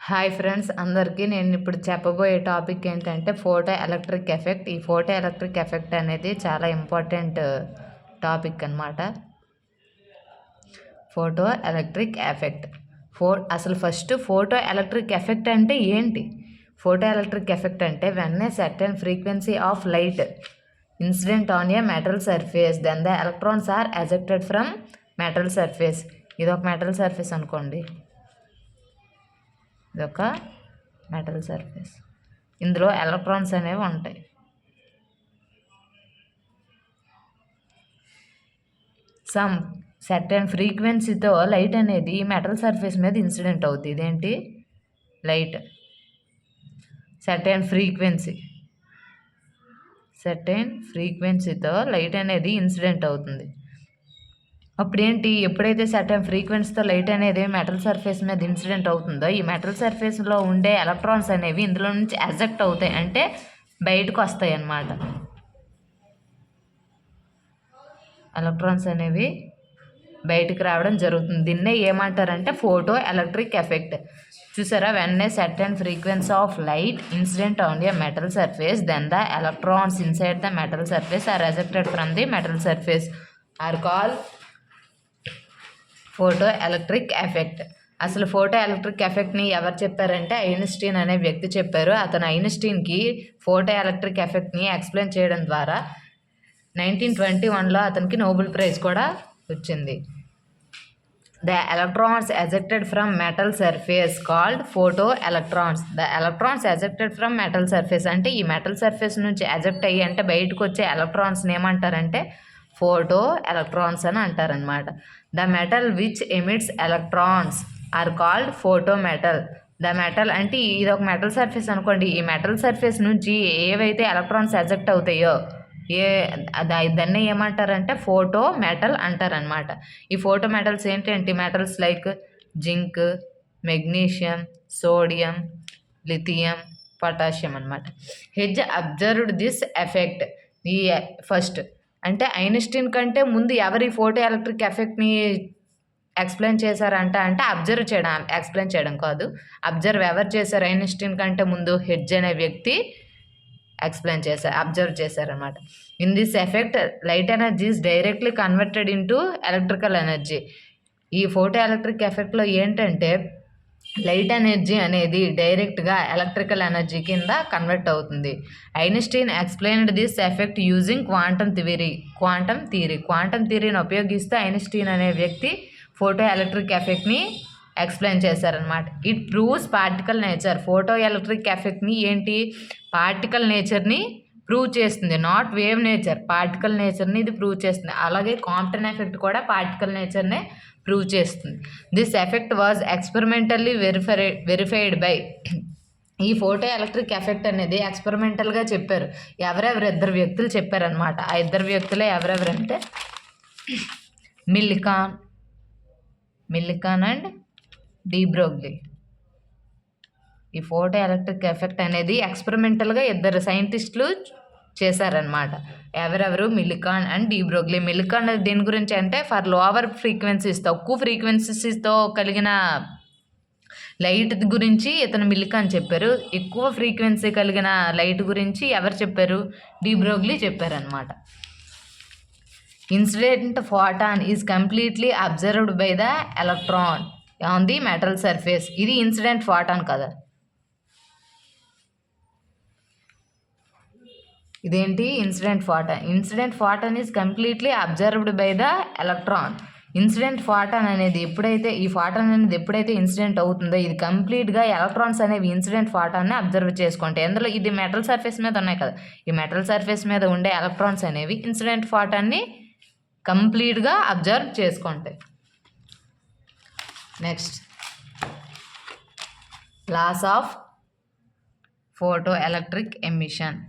Hi friends అందరికీ నేను ఇప్పుడు చెప్పబోయే టాపిక్ ఏంటంటే ఫోటో ఎలక్ట్రిక్ ఎఫెక్ట్. ఈ ఫోటో ఎలక్ట్రిక్ ఎఫెక్ట్ అనేది చాలా ఇంపార్టెంట్ టాపిక్ అన్నమాట. ఫోటో ఎలక్ట్రిక్ ఎఫెక్ట్ అసలు ఫస్ట్ ఫోటో ఎలక్ట్రిక్ ఎఫెక్ట్ అంటే ఏంటి? ఫోటో ఎలక్ట్రిక్ ఎఫెక్ట్ అంటే when a certain frequency of light incident on a metal surface then the electrons are ejected from metal surface. ఇది ఒక metal surface అనుకోండి, ఇదొక metal surface. ఇందులో electrons అనేవి ఉంటాయి. సమ్ సర్టెన్ ఫ్రీక్వెన్సీతో లైట్ అనేది మెటల్ సర్ఫేస్ మీద ఇన్సిడెంట్ అవుతుంది. ఇదేంటి? లైట్. సర్టెన్ ఫ్రీక్వెన్సీతో లైట్ అనేది ఇన్సిడెంట్ అవుతుంది. అప్పుడు ఏంటి? ఎప్పుడైతే సర్టెన్ ఫ్రీక్వెన్సీతో లైట్ అనేది మెటల్ సర్ఫేస్ మీద ఇన్సిడెంట్ అవుతుందో ఈ మెటల్ సర్ఫేస్లో ఉండే ఎలక్ట్రాన్స్ అనేవి ఇందులో నుంచి ఎజెక్ట్ అవుతాయి, అంటే బయటకు వస్తాయి అన్నమాట. ఎలక్ట్రాన్స్ అనేవి బయటకు రావడం జరుగుతుంది. దీన్నే ఏమంటారంటే ఫోటో ఎలక్ట్రిక్ ఎఫెక్ట్. చూసారా? When a certain frequency of light incident on a metal surface then the electrons inside the metal surface are ejected from the metal surface are called photo electric effect. అసలు photo electric ఎఫెక్ట్ని ఎవరు చెప్పారంటే Einstein అనే వ్యక్తి చెప్పారు. అతను ఐన్స్టీన్కి photo electric ఎఫెక్ట్ని ఎక్స్ప్లెయిన్ చేయడం ద్వారా 1921లో అతనికి నోబెల్ ప్రైజ్ కూడా వచ్చింది. The electrons ejected from metal surface called photo electrons. The electrons ejected from metal surface అంటే ఈ మెటల్ సర్ఫేస్ నుంచి ఎజెక్ట్ అయ్యి అంటే బయటకు వచ్చే ఎలక్ట్రాన్స్ని ఏమంటారంటే ఫోటో ఎలక్ట్రాన్స్ అని అంటారనమాట. The metal which emits electrons are called photo metal. The metal అంటే ఇది ఒక మెటల్ సర్ఫేస్ అనుకోండి. ఈ మెటల్ సర్ఫేస్ నుంచి ఏవైతే ఎలక్ట్రాన్స్ ఎజెక్ట్ అవుతాయో దాన్ని ఏమంటారంటే ఫోటో మెటల్ అంటారనమాట. ఈ ఫోటో మెటల్స్ ఏంటంటే metals like zinc, magnesium, sodium, lithium, potassium అనమాట. Hertz observed this effect. ఈ ఫస్ట్ అంటే ఐన్స్టీన్ కంటే ముందు ఎవరు ఈ ఫోటో ఎలక్ట్రిక్ ఎఫెక్ట్ని ఎక్స్ప్లెయిన్ చేశారంట అంటే ఎక్స్ప్లెయిన్ చేయడం కాదు, అబ్జర్వ్ ఎవరు చేశారు ఐన్స్టీన్ కంటే ముందు? హెడ్జ్ అనే వ్యక్తి అబ్జర్వ్ చేశారనమాట. In this effect light energy is directly converted into electrical energy. ఈ ఫోటో ఎలక్ట్రిక్ ఎఫెక్ట్లో ఏంటంటే లైట్ ఎనర్జీ అనేది డైరెక్ట్గా ఎలక్ట్రికల్ ఎనర్జీ కింద కన్వర్ట్ అవుతుంది. Einstein explained this effect using quantum థియరీని ఉపయోగిస్తూ ఐన్స్టీన్ అనే వ్యక్తి ఫోటో ఎలక్ట్రిక్ ఎఫెక్ట్ని ఎక్స్ప్లెయిన్ చేశారనమాట. It proves particle nature. Photo electric ఎఫెక్ట్ని ఏంటి? పార్టికల్ నేచర్ని ప్రూవ్ చేస్తుంది, నాట్ వేవ్ నేచర్. పార్టికల్ నేచర్ని ఇది ప్రూవ్ చేస్తుంది. అలాగే కాంప్టన్ ఎఫెక్ట్ కూడా పార్టికల్ నేచర్నే ప్రూవ్ చేస్తుంది. This effect was experimentally verified by. ఈ ఫోటో ఎలక్ట్రిక్ ఎఫెక్ట్ అనేది ఎక్స్పెరిమెంటల్గా చెప్పారు. ఇద్దరు వ్యక్తులు చెప్పారనమాట. ఆ ఇద్దరు వ్యక్తులే ఎవరెవరంటే మిల్లికాన్ అండ్ డి బ్రోగ్లీ. ఈ ఫోటో ఎలక్ట్రిక్ ఎఫెక్ట్ అనేది ఎక్స్పెరిమెంటల్గా ఇద్దరు సైంటిస్టులు చేశారనమాట. ఎవరెవరు? Millikan and de Broglie. Millikan దేని గురించి అంటే ఫర్ లోవర్ ఫ్రీక్వెన్సీస్, తక్కువ ఫ్రీక్వెన్సీస్తో కలిగిన లైట్ గురించి ఇతను మిల్లికాన్ చెప్పారు. ఎక్కువ ఫ్రీక్వెన్సీ కలిగిన లైట్ గురించి ఎవరు చెప్పారు? డి బ్రోగ్లీ చెప్పారనమాట. Incident photon is completely observed by the electron on the metal surface. ఇది ఇన్సిడెంట్ ఫోటాన్ కదా. ఇదేంటి? Incident photon is completely observed by the electron. Incident photon అనేది ఎప్పుడైతే ఇన్సిడెంట్ అవుతుందో ఇది కంప్లీట్గా ఎలక్ట్రాన్స్ అనేవి ఇన్సిడెంట్ ఫోటాన్ని అబ్జర్వ్ చేసుకుంటాయి. అందులో ఇది మెటల్ సర్ఫేస్ మీద ఉన్నాయి కదా, ఈ మెటల్ సర్ఫేస్ మీద ఉండే ఎలక్ట్రాన్స్ అనేవి ఇన్సిడెంట్ ఫోటాన్ని కంప్లీట్గా అబ్జర్వ్ చేసుకుంటాయి. Next, laws of photo electric emission.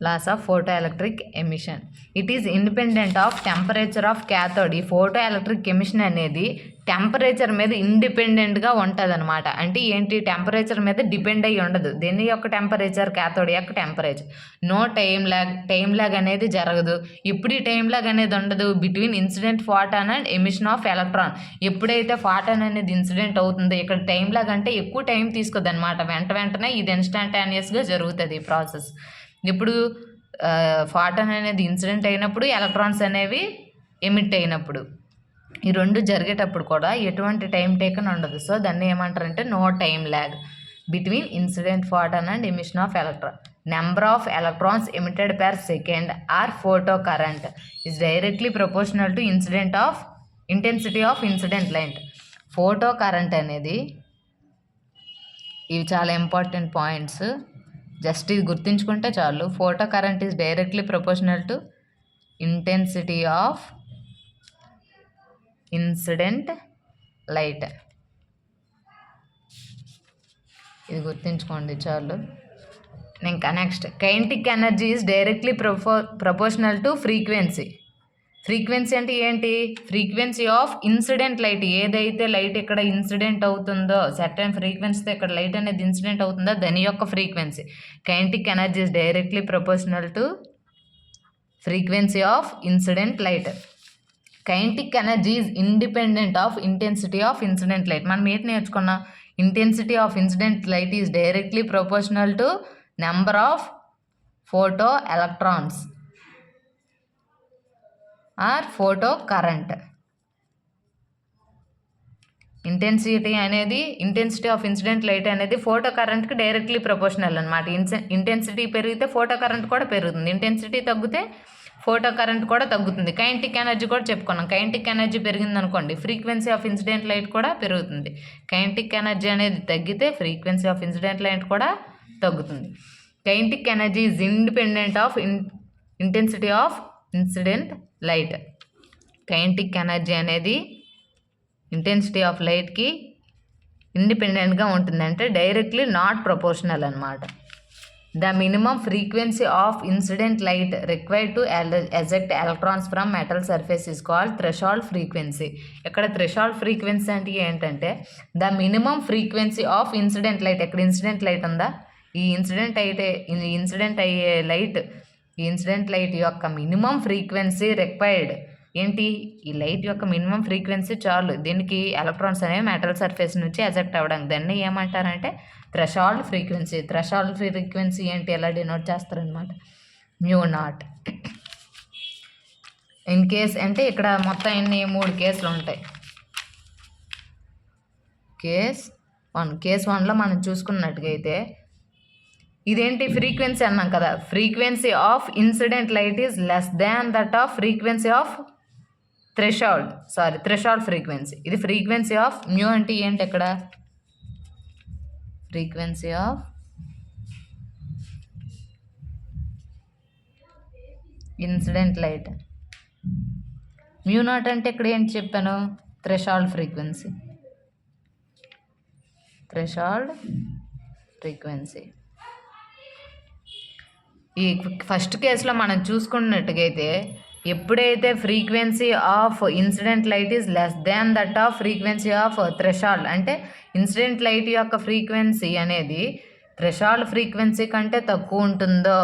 Laws of photoelectric emission. It is independent of temperature of cathode. ఈ ఫోటో ఎలక్ట్రిక్ ఎమిషన్ అనేది టెంపరేచర్ మీద ఇండిపెండెంట్గా ఉంటుంది అనమాట. అంటే ఏంటి, టెంపరేచర్ మీద డిపెండ్ అయ్యి ఉండదు. దేని యొక్క టెంపరేచర్, క్యాథోడ్ యొక్క టెంపరేచర్. నో టైం లాగ్ అనేది జరగదు. ఇప్పుడు ఈ టైం లాగ్ అనేది ఉండదు between incident photon and emission of electron. ఎప్పుడైతే ఫోటాన్ అనేది ఇన్సిడెంట్ అవుతుందో, ఇక్కడ టైం లాగ్ అంటే ఎక్కువ టైం తీసుకోద్ది అనమాట. వెంటనే ఇది ఇన్స్టంటానియస్గా జరుగుతుంది ఈ ప్రాసెస్. ఇప్పుడు ఫోటాన్ అనేది ఇన్సిడెంట్ అయినప్పుడు, ఎలక్ట్రాన్స్ అనేవి ఎమిట్ అయినప్పుడు, ఈ రెండు జరిగేటప్పుడు కూడా ఎటువంటి టైం టేకన్ ఉండదు. సో దాన్ని ఏమంటారంటే no time lag between incident photon and emission of electron. Number of electrons emitted per second or photo current is directly proportional to intensity of incident light. Photo current అనేది, ఇవి చాలా important points, just ఇది గుర్తుంచుకుంటే చాలు. Photo current is directly proportional to intensity of incident light. ఇది గుర్తుంచుకోండి చాలు. ఇంకా next, kinetic energy is directly proportional to frequency. Frequency అంటే ఏంటి, ఫ్రీక్వెన్సీ ఆఫ్ ఇన్సిడెంట్ లైట్. ఏదైతే లైట్ ఇక్కడ ఇన్సిడెంట్ అవుతుందో, సర్టెన్ ఫ్రీక్వెన్సీతో ఇక్కడ లైట్ అనేది ఇన్సిడెంట్ అవుతుందో దాని యొక్క frequency. Kinetic energy is directly proportional to frequency of incident light. Kinetic energy is independent of intensity of incident light. మనం ఏంటి నేర్చుకున్నాం, intensity of incident light is directly proportional to number of photo electrons are photo current. Intensity of incident light అనేది photo కరెంట్కి directly proportional అనమాట. Intensity పెరిగితే photo current కూడా పెరుగుతుంది, intensity తగ్గితే photo current కూడా తగ్గుతుంది. కైనెటిక్ ఎనర్జీ కూడా చెప్పుకున్నాం. కైనెటిక్ ఎనర్జీ పెరిగింది అనుకోండి, ఫ్రీక్వెన్సీ ఆఫ్ ఇన్సిడెంట్ లైట్ కూడా పెరుగుతుంది. కైనెటిక్ ఎనర్జీ అనేది తగ్గితే ఫ్రీక్వెన్సీ ఆఫ్ ఇన్సిడెంట్ లైట్ కూడా తగ్గుతుంది. Kinetic energy is independent of intensity of incident light. Kinetic energy అనేది ఇంటెన్సిటీ ఆఫ్ లైట్కి ఇండిపెండెంట్గా ఉంటుంది, అంటే డైరెక్ట్లీ నాట్ ప్రపోర్షనల్ అనమాట. The minimum frequency of incident light required to eject electrons from metal surface is called threshold frequency. ఇక్కడ threshold frequency అంటే ఏంటంటే the minimum frequency of incident light. ఎక్కడ incident light ఉందా, ఈ ఇన్సిడెంట్ అయ్యే light, ఈ incident light యొక్క minimum frequency required. ఏంటి, ఈ లైట్ యొక్క మినిమం ఫ్రీక్వెన్సీ చాలు దీనికి ఎలక్ట్రాన్స్ అనేవి మెటల్ సర్ఫేస్ నుంచి ఎజెక్ట్ అవ్వడానికి. దాన్ని ఏమంటారంటే థ్రెషోల్డ్ ఫ్రీక్వెన్సీ. థ్రెషోల్డ్ ఫ్రీక్వెన్సీ ఏంటి, ఎలా డినోట్ చేస్తారనమాట, μ0. ఇన్ కేస్ అంటే ఇక్కడ మొత్తం ఎన్ని 3 కేసులు ఉంటాయి. కేస్ 1లో మనం చూసుకున్నట్టుగైతే ఇదేంటి, ఫ్రీక్వెన్సీ అన్నాం కదా, frequency of incident light is less than that off frequency of threshold frequency. ఇది ఫ్రీక్వెన్సీ ఆఫ్ మ్యూ అంటే ఏంటి, ఇక్కడ ఫ్రీక్వెన్సీ ఆఫ్ ఇన్సిడెంట్ లైట్. μ0 అంటే ఇక్కడ ఏంటి చెప్పాను, థ్రెషోల్డ్ ఫ్రీక్వెన్సీ. ఈ ఫస్ట్ కేసులో మనం చూసుకున్నట్టుగైతే ఎప్పుడైతే frequency of incident light is less than that off frequency of threshold, అంటే ఇన్సిడెంట్ లైట్ యొక్క ఫ్రీక్వెన్సీ అనేది థ్రెషోల్డ్ ఫ్రీక్వెన్సీ కంటే తక్కువ ఉంటుందో,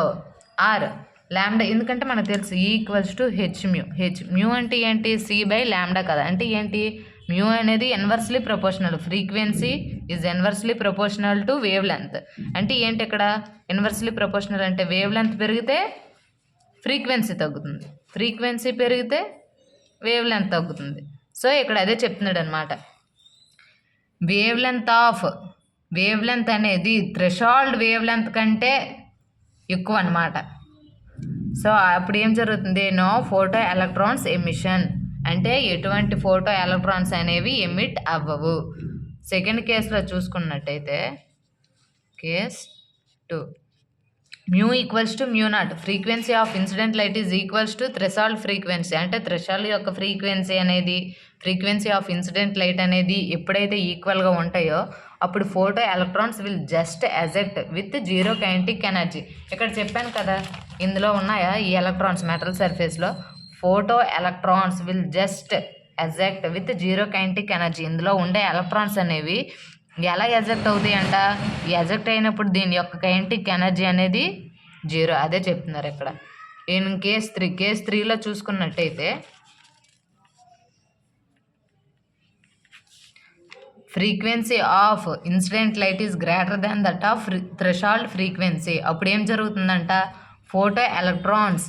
ఆర్ లాంబ్డా, ఎందుకంటే మనకు తెలుసు E=hμ అంటే ఏంటి, C/λ కదా. అంటే ఏంటి, మ్యూ అనేది inversely proportional, frequency is inversely proportional to wave length. అంటే ఏంటి, ఇక్కడ ఇన్వర్స్లీ ప్రపోర్షనల్ అంటే వేవ్ లెంత్ పెరిగితే ఫ్రీక్వెన్సీ తగ్గుతుంది, ఫ్రీక్వెన్సీ పెరిగితే వేవ్ లెంత్ తగ్గుతుంది. సో ఇక్కడ అదే చెప్తున్నాడు అనమాట. వేవ్ లెంత్ అనేది థ్రెషోల్డ్ వేవ్ లెంత్ కంటే ఎక్కువ అనమాట. సో అప్పుడు ఏం జరుగుతుంది, నో ఫోటో ఎలక్ట్రాన్స్ ఎమిషన్, అంటే ఎటువంటి ఫోటో ఎలక్ట్రాన్స్ అనేవి ఎమిట్ అవ్వవు. సెకండ్ కేసులో చూసుకున్నట్టయితే case 2, μ=μ0, frequency of incident light is equals to threshold frequency. అంటే థ్రెషోల్డ్ యొక్క ఫ్రీక్వెన్సీ అనేది ఫ్రీక్వెన్సీ ఆఫ్ ఇన్సిడెంట్ లైట్ అనేది ఎప్పుడైతే ఈక్వల్గా ఉంటాయో అప్పుడు photo electrons will just eject with zero kinetic energy. ఇక్కడ చెప్పాను కదా, ఇందులో ఉన్నాయా ఈ ఎలక్ట్రాన్స్ మెటల్ సర్ఫేస్లో? Photo electrons will just eject with zero kinetic energy. ఇందులో ఉండే ఎలక్ట్రాన్స్ అనేవి ఎలా ఎజెక్ట్ అవుతాయి అంట? ఎజెక్ట్ అయినప్పుడు దీని యొక్క కైనెటిక్ ఎనర్జీ అనేది జీరో. అదే చెప్తున్నారు ఇక్కడ. ఇన్ కేస్ 3లో చూసుకున్నట్టయితే frequency of incident light is greater than that of threshold frequency. అప్పుడు ఏం జరుగుతుందంట? Photo electrons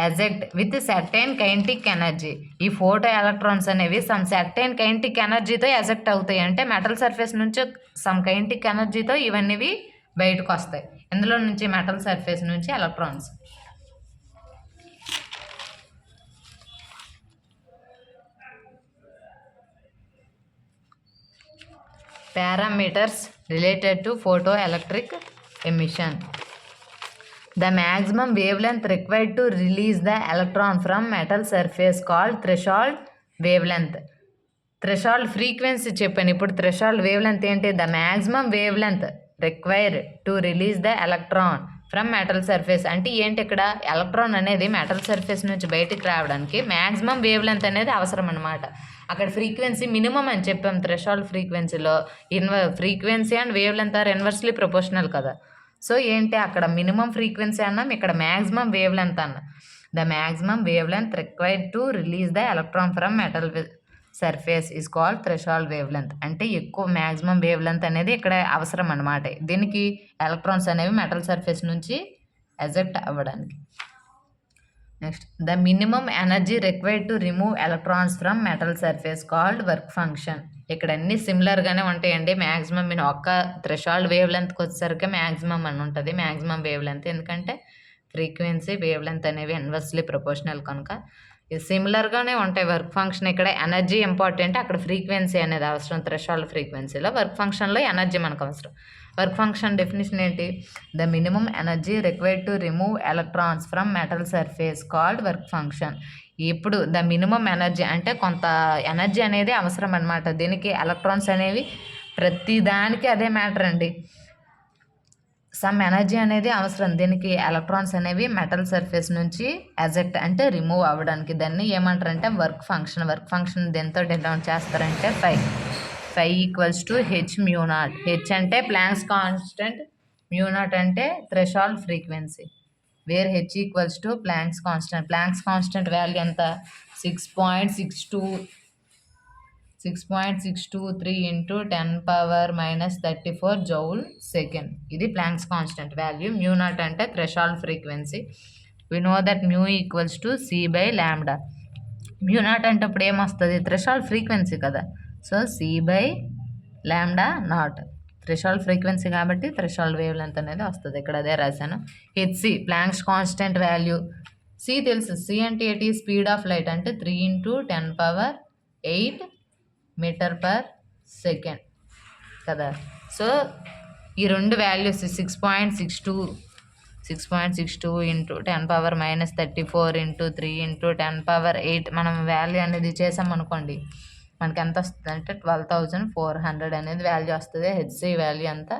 eject with certain kinetic energy. ఈ ఫోటో ఎలక్ట్రాన్స్ అనేవి సమ్ సర్టెన్ కైనెటిక్ ఎనర్జీతో ఎజెక్ట్ అవుతాయి. అంటే మెటల్ సర్ఫేస్ నుంచి సమ్ కైనెటిక్ ఎనర్జీతో ఇవన్నీ బయటకు వస్తాయి. ఇందులో నుంచి మెటల్ సర్ఫేస్ నుంచి electrons. Parameters related to photoelectric emission. The maximum wavelength required to release the electron from metal surface called threshold wavelength. Threshold frequency చెప్పాను. ఇప్పుడు threshold wavelength ఏంటి? The maximum wavelength required to release the electron from metal surface. అంటే ఏంటి? ఇక్కడ electron అనేది metal surface నుంచి బయటికి రావడానికి మ్యాక్సిమం వేవ్ లెంత్ అనేది అవసరం అనమాట. అక్కడ ఫ్రీక్వెన్సీ మినిమం అని చెప్పాం. థ్రెషాల్డ్ ఫ్రీక్వెన్సీలో frequency and wave length are inversely proportional కదా. సో ఏంటి? అక్కడ మినిమం ఫ్రీక్వెన్సీ అన్నాం, ఇక్కడ మ్యాక్సిమం వేవ్ లెంత్ అన్న. The maximum wave length required to release the electron from metal surface is called threshold wave length. అంటే ఎక్కువ maximum wave length అనేది ఇక్కడ అవసరం అనమాట. దీనికి ఎలక్ట్రాన్స్ అనేవి మెటల్ సర్ఫేస్ నుంచి ఎజెక్ట్ అవ్వడానికి. Next, the minimum energy required to remove electrons from metal surface called work function. ఇక్కడ అన్ని సిమిలర్గానే ఉంటాయండి. మ్యాక్సిమం నేను ఒక్క థ్రెషాల్డ్ వేవ్ లెంత్కి వచ్చేసరికి మ్యాక్సిమం అని ఉంటుంది. మ్యాక్సిమం వేవ్ లెంత్, ఎందుకంటే ఫ్రీక్వెన్సీ వేవ్ లెంత్ అనేవి ఇన్వర్స్లీ ప్రపోర్షనల్ కనుక సిమిలర్గానే ఉంటాయి. వర్క్ ఫంక్షన్ ఇక్కడ ఎనర్జీ ఇంపార్టెంట్, అక్కడ ఫ్రీక్వెన్సీ అనేది అవసరం. థ్రెషాల్డ్ ఫ్రీక్వెన్సీలో వర్క్ ఫంక్షన్లో ఎనర్జీ మనకు అవసరం. వర్క్ ఫంక్షన్ డెఫినేషన్ ఏంటి? The minimum energy required to remove electrons from metal surface called work function. ఇప్పుడు ద మినిమం ఎనర్జీ అంటే కొంత ఎనర్జీ అనేది అవసరం అనమాట. దీనికి ఎలక్ట్రాన్స్ అనేవి ప్రతి దానికి అదే మ్యాటర్ అండి. సమ్ ఎనర్జీ అనేది అవసరం. దీనికి ఎలక్ట్రాన్స్ అనేవి మెటల్ సర్ఫేస్ నుంచి ఎజెక్ట్ అంటే రిమూవ్ అవ్వడానికి. దాన్ని ఏమంటారంటే వర్క్ ఫంక్షన్. వర్క్ ఫంక్షన్ దేంతో డినోట్ చేస్తారంటే phi equals to H mu naught. H అంటే ప్లాంక్స్ కాన్స్టెంట్, మ్యూ నాట్ అంటే threshold frequency, where H equals to Planck's constant. Planck's constant value ఎంత? 6.623 ఇంటూ 10⁻⁻34 జౌల్ సెకండ్. ఇది Planck's constant value. Mu not అంటే threshold frequency. We know that mu equals to c/λ. మ్యూ not అంటే ఇప్పుడు ఏమొస్తుంది? Threshold frequency కదా. So c/λ0 threshold frequency కాబట్టి threshold wave length అనేది వస్తుంది. ఇక్కడ అదే రాశాను. HC Planck's constant value. C తెలుసు. సి అంటే ఏంటి? స్పీడ్ ఆఫ్ లైట్ అంటే 3 ఇంటూ 10⁸8 మీటర్ పర్ సెకండ్ కదా. సో ఈ రెండు వాల్యూస్ 6.62 ఇంటూ 10⁻⁻34 ఇంటూ 3 ఇంటూ 10⁸8 మనం వాల్యూ అనేది చేసామనుకోండి, మనకి ఎంత వస్తుంది అంటే 12,400 అనేది వాల్యూ వస్తుంది. హెచ్సి వాల్యూ అంతా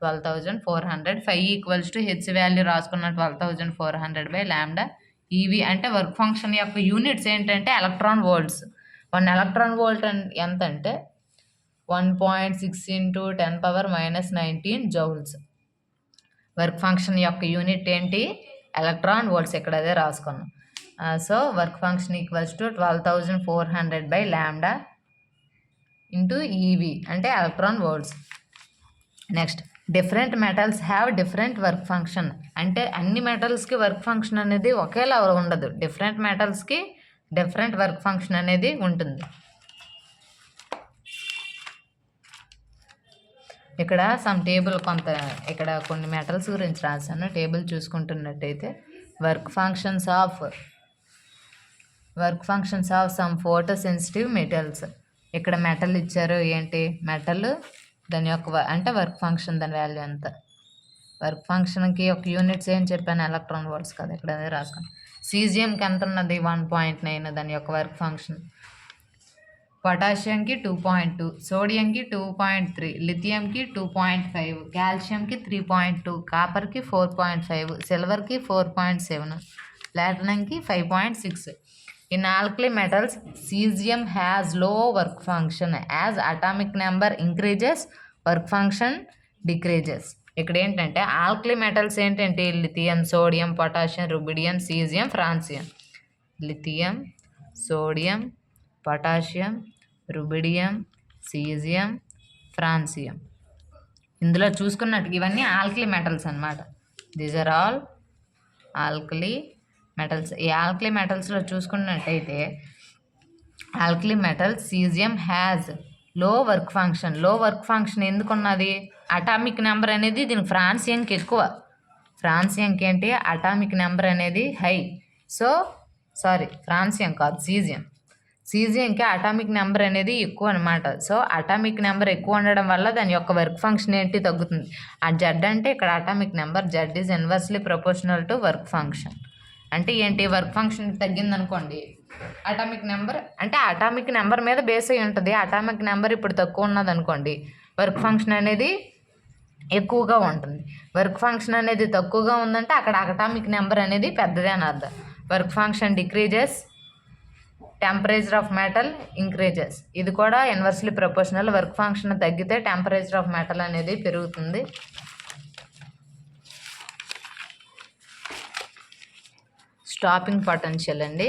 12,400. Phi equals to H value రాసుకున్న 12,400/λ. ఈవి అంటే వర్క్ ఫంక్షన్ యొక్క యూనిట్స్ ఏంటంటే ఎలక్ట్రాన్ వోల్ట్స్. 1 ఎలక్ట్రాన్ వోల్ట్ ఎంత అంటే 1.6 ఇంటూ 10⁻⁻19 జౌల్స్. వర్క్ ఫంక్షన్ యొక్క యూనిట్ ఏంటి? Electron volts. ఇక్కడ అదే రాసుకున్నాం. So work function equals to 12,400/λ into EV అంటే electron volts. Next, different metals have different work function. అంటే అన్ని మెటల్స్కి వర్క్ ఫంక్షన్ అనేది ఒకేలా ఉండదు. డిఫరెంట్ మెటల్స్కి డిఫరెంట్ వర్క్ ఫంక్షన్ అనేది ఉంటుంది. ఇక్కడ సమ్ టేబుల్ ఇక్కడ కొన్ని మెటల్స్ గురించి రాశాను. టేబుల్ చూసుకుంటున్నట్టయితే work functions of some photo sensitive metals. ఇక్కడ మెటల్ ఇచ్చారు. ఏంటి మెటల్? దాని యొక్క అంటే వర్క్ ఫంక్షన్, దాని వాల్యూ ఎంత? వర్క్ ఫంక్షన్కి ఒక యూనిట్స్ ఏం చెప్పాను? ఎలక్ట్రాన్ వోల్ట్స్ కదా. ఇక్కడ అదే రాసుకోండి. సీజియంకి ఎంత ఉన్నది? 1.9 దాని యొక్క work function. పొటాషియంకి 2.2, సోడియంకి 2.3, లిథియంకి 2.5, కాల్షియంకి 3.2, కాపర్కి 4.5, సిల్వర్కి 4.7, ప్లాటినంకి 5.6. In alkali metals, cesium has low work function. As atomic number increases, work function decreases. ఇక్కడ ఏంటంటే ఆల్కలీ మెటల్స్ ఏంటంటే lithium, sodium, potassium, rubidium, caesium, francium. Lithium, sodium, potassium, rubidium, caesium, francium. ఇందులో చూసుకున్నట్టు ఇవన్నీ alkali metals అన్నమాట. These are all alkali metals. ఈ alkali మెటల్స్లో చూసుకున్నట్టయితే alkali metal caesium has low work function. Low work function ఎందుకున్నది? Atomic number అనేది దీనికి ఫ్రాన్సియంకి ఎక్కువ. ఫ్రాన్సియంకి ఏంటి? అటామిక్ నెంబర్ అనేది హై. సో ఫ్రాన్సియం కాదు, సీజియం. సీజియంకి అటామిక్ నెంబర్ అనేది ఎక్కువ అనమాట. సో అటామిక్ నెంబర్ ఎక్కువ ఉండడం వల్ల దాని యొక్క వర్క్ ఫంక్షన్ ఏంటి? తగ్గుతుంది. ఆ జెడ్ అంటే ఇక్కడ atomic number, Z is inversely proportional to work function. అంటే ఏంటి? వర్క్ ఫంక్షన్ తగ్గిందనుకోండి, అటామిక్ నెంబర్ అంటే అటామిక్ నెంబర్ మీద బేస్ అయి ఉంటుంది. అటామిక్ నెంబర్ ఇప్పుడు తక్కువ ఉన్నదనుకోండి, వర్క్ ఫంక్షన్ అనేది ఎక్కువగా ఉంటుంది. వర్క్ ఫంక్షన్ అనేది తక్కువగా ఉందంటే అక్కడ అటామిక్ నెంబర్ అనేది పెద్దదే అని అర్థం. Work function decreases, temperature of metal increases. ఇది కూడా ఇన్వర్స్లీ ప్రపోర్షనల్. వర్క్ ఫంక్షన్ తగ్గితే టెంపరేచర్ ఆఫ్ మెటల్ అనేది పెరుగుతుంది. స్టాపింగ్ పొటెన్షియల్ అండి.